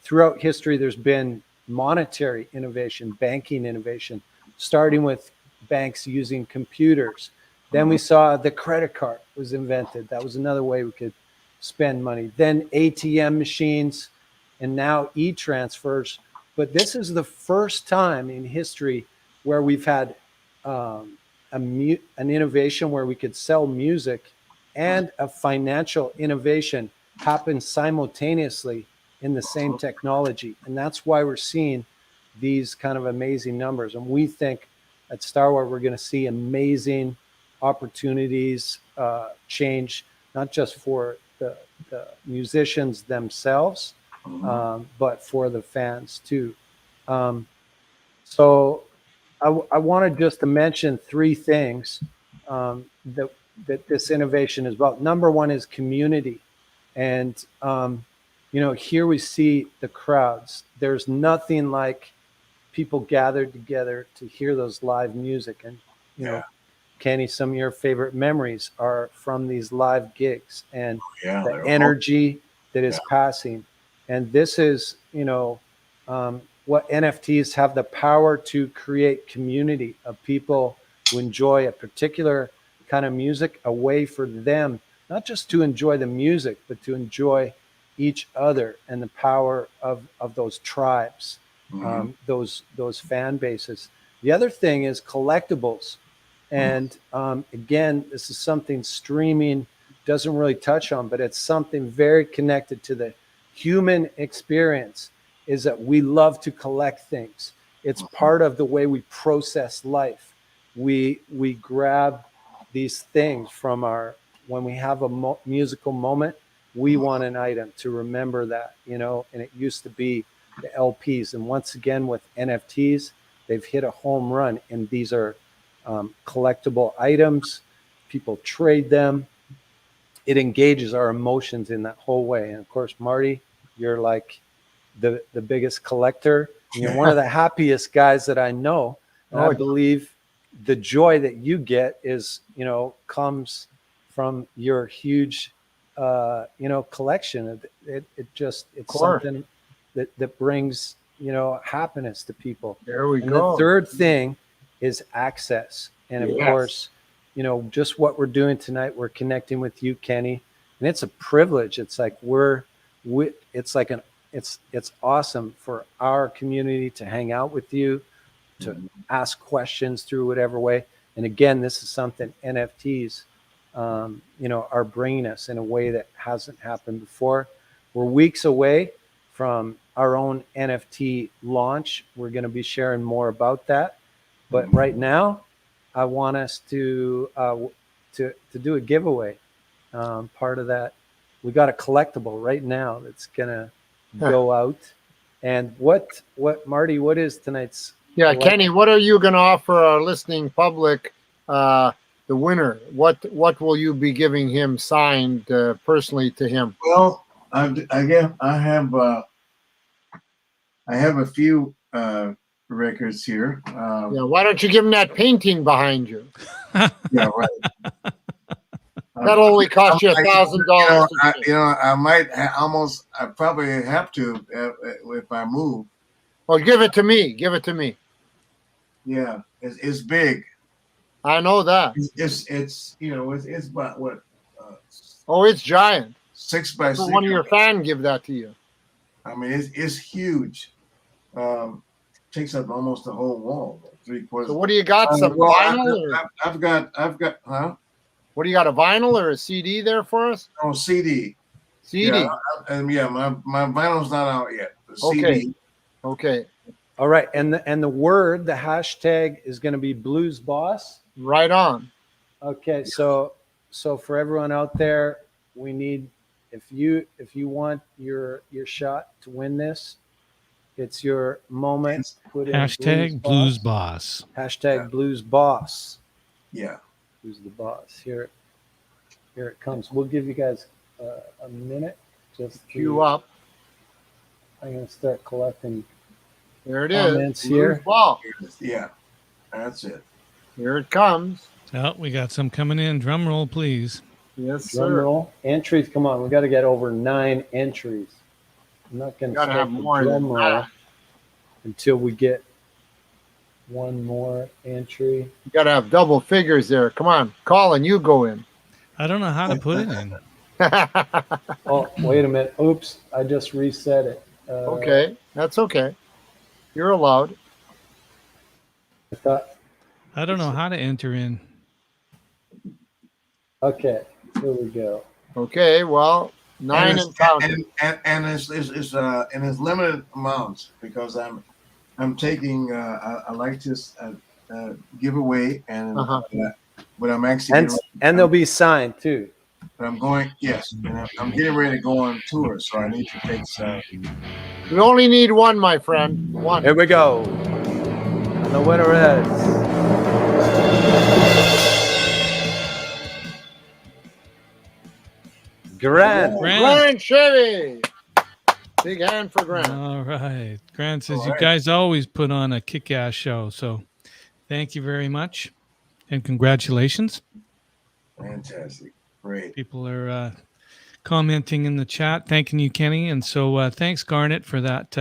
throughout history, there's been monetary innovation, banking innovation, starting with banks using computers. Then we saw the credit card was invented. That was another way we could spend money. Then ATM machines, and now e-transfers. But this is the first time in history where we've had an innovation where we could sell music and a financial innovation happen simultaneously in the same technology. And that's why we're seeing these kind of amazing numbers. And we think at Starwire, we're going to see amazing opportunities change not just for the musicians themselves, but for the fans too. So I wanted just to mention three things that this innovation is about. Number one is community. And, here we see the crowds. There's nothing like people gathered together to hear those live music. And, Kenny, some of your favorite memories are from these live gigs and the energy that is passing. And this is, what NFTs have the power to create community of people who enjoy a particular kind of music, a way for them, not just to enjoy the music, but to enjoy each other and the power of those tribes, those fan bases. The other thing is collectibles. And again, this is something streaming doesn't really touch on, but it's something very connected to the human experience, is that we love to collect things. It's part of the way we process life. We grab these things from when we have a musical moment, we want an item to remember that, and it used to be the LPs. And once again, with NFTs, they've hit a home run, and these are collectible items. People trade them. It engages our emotions in that whole way. And of course, Marty, you're like the biggest collector. You're one of the happiest guys that I know. And I believe the joy that you get is, comes from your huge, collection. It's something that brings, happiness to people. There we and go. The third thing is access. And of course, just what we're doing tonight, we're connecting with you, Kenny, and it's a privilege. It's like it's awesome for our community to hang out with you, to ask questions through whatever way. And again, this is something NFTs, are bringing us in a way that hasn't happened before. We're weeks away from our own NFT launch. We're going to be sharing more about that. But right now, I want us to do a giveaway. Part of that, we got a collectible right now that's gonna go out. And what Marty? What is tonight's? Yeah, Kenny, what are you going to offer our listening public? The winner. What will you be giving him signed personally to him? Well, I have a few records here. Why don't you give him that painting behind you? Yeah, right. That only cost you $1,000. I might I probably have to if I move. Well, give it to me. Give it to me. Yeah, it's big. I know that. It's about what? It's giant. 6 by 6. One of your fans give that to you. I mean, it's huge. Takes up almost the whole wall, 3/4. So what do you got? Some vinyl? I've got, huh? What do you got? A vinyl or a CD there for us? Oh, CD. CD. Yeah, my vinyl's not out yet. The Okay. CD. Okay. All right, and the hashtag is going to be Blues Boss. Right on. Okay, so for everyone out there, we need, if you want your shot to win this, it's your moment. Put in Hashtag Blues Boss. Hashtag Blues Boss. Yeah. Who's the boss? Here it comes. We'll give you guys a minute just to Queue up. I'm going to start collecting. There it comments is. here. Ball. Yeah, that's it. Here it comes. Oh, we got some coming in. Drum roll, please. Yes, Drum sir. roll. Entries, come on. We got to get over 9 entries. I'm not going to Gotta start have the more drum than roll that. until we get one more entry. You got to have double figures there. Come on, Colin, you go in. I don't know how to put it in. Oh, wait a minute. Oops, I just reset it. Okay, that's okay. You're allowed. I thought, I don't know how to enter in. okay, here we go. Okay, well, 9 and counting. And it's limited amounts because I'm taking I like this giveaway and Uh-huh. but I'm actually And they'll be signed too. But I'm going. Yes, and I'm getting ready to go on tour, so I need to fix. We only need one, my friend. One. Here we go. And the winner is Grant. Grant Chevy. Big hand for Grant. All right. Grant says, All you right. guys always put on a kick-ass show. So thank you very much. And congratulations. Fantastic, great. People are commenting in the chat, thanking you, Kenny. And so thanks, Garnet, for that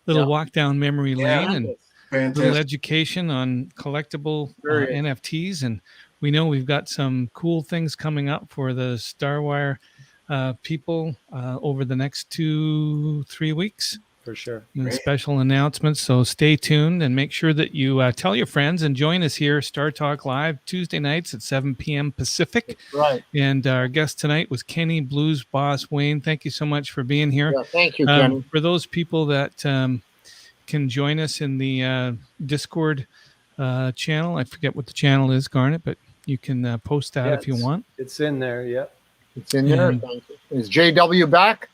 little Yeah. walk down memory lane and little Fantastic. education on collectible Very good. NFTs. And we know we've got some cool things coming up for the Starwire people over the next 2-3 weeks. For sure. And Great. special announcements. So stay tuned and make sure that you tell your friends and join us here, Star Talk Live, Tuesday nights at 7 p.m. Pacific. Right. And our guest tonight was Kenny Blues Boss Wayne. Thank you so much for being here. Yeah, thank you, Kenny. For those people that can join us in the Discord channel, I forget what the channel is, Garnet, but you can post that if you want. It's in there. Yep. It's in there. And- Thank you. Is JW back?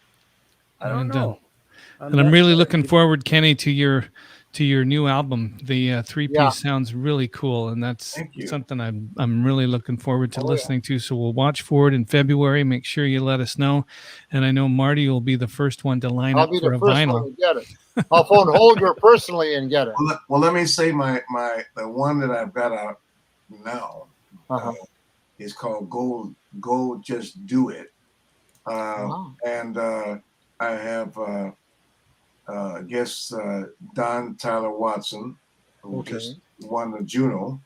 I don't And, know. And I'm really looking forward, Kenny, to your new album. The 3-piece Yeah. sounds really cool, and that's Thank you. something I'm really looking forward to Oh, listening to. So we'll watch for it in February. Make sure you let us know, and I know Marty will be the first one to line I'll up be for the a first vinyl. one to get it. I'll phone Holger personally and get it. Well, let me say the one that I've got out now Uh-huh. is called Go Just Do It. Wow. And I have I guess Don Tyler Watson, who Okay. just won the Juno.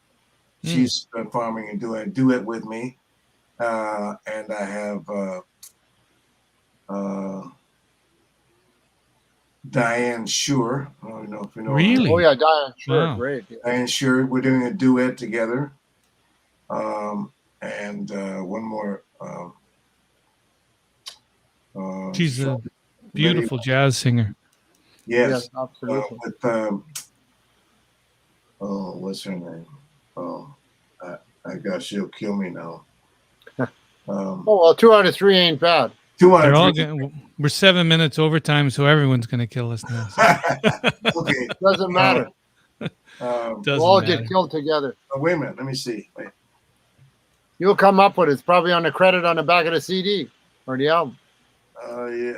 Hmm. She's performing and doing a duet with me. And I have Diane Shure. I don't know if you know her. Really? Oh, yeah, Diane. Sure. Wow. Great. Yeah. Diane Shure. We're doing a duet together. And one more. She's a beautiful jazz singer. Yes. Absolutely. With what's her name? Oh, I guess she'll kill me now. Oh, well, 2 out of 3 ain't bad. They're all we're 7 minutes overtime, so everyone's going to kill us now. So Okay. Doesn't matter. doesn't We'll all matter. get killed together. Wait a minute. Let me see. Wait. You'll come up with it. It's probably on the credit on the back of the CD or the album. Yeah.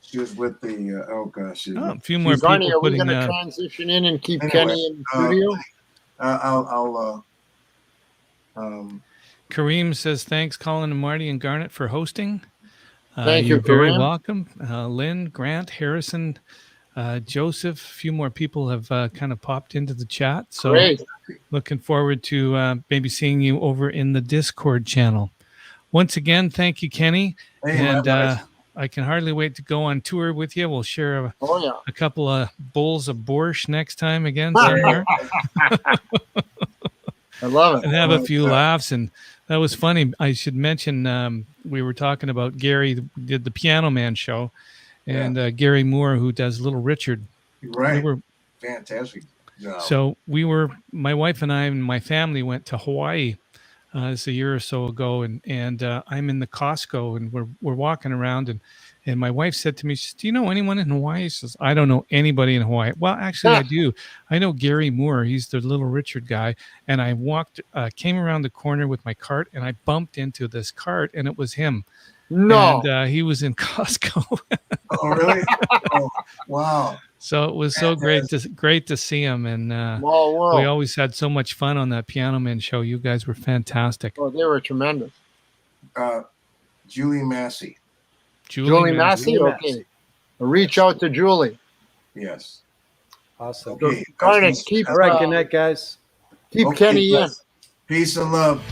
She was with the. Oh gosh. Oh, a few more people Barney, are we putting. going to transition in and keep anyway, Kenny in the studio? I'll. Kareem says, thanks, Colin and Marty and Garnet, for hosting. Thank You're you, very Kareem. welcome. Lynn, Grant, Harrison, Joseph, a few more people have kind of popped into the chat. So Great. looking forward to maybe seeing you over in the Discord channel. Once again, thank you, Kenny. Hey, And likewise. I can hardly wait to go on tour with you. We'll share Oh, yeah. a couple of bowls of borscht next time again somewhere. I love And it. have a few laughs. And that was funny. I should mention we were talking about Gary who did the Piano Man show, and Gary Moore, who does Little Richard. Right. We were, Fantastic job. so my wife and I and my family went to Hawaii this a year or so ago, and I'm in the Costco, and we're walking around, and my wife said to me, she says, do you know anyone in Hawaii? She says, I don't know anybody in Hawaii. Well, actually, I do. I know Gary Moore. He's the Little Richard guy. And I came around the corner with my cart, and I bumped into this cart, and it was him. No. And he was in Costco. Oh, really? Oh, wow. So it was so great to see him. And Small world. we always had so much fun on that Piano Man show. You guys were fantastic. Oh, they were tremendous. Julie Massey. Julie Massey? Julie Okay. Massey. Reach out to Julie. Yes. Awesome. Okay. Garnet, keep, All right. Good night, guys. keep Okay, Kenny in. bless. Peace and love.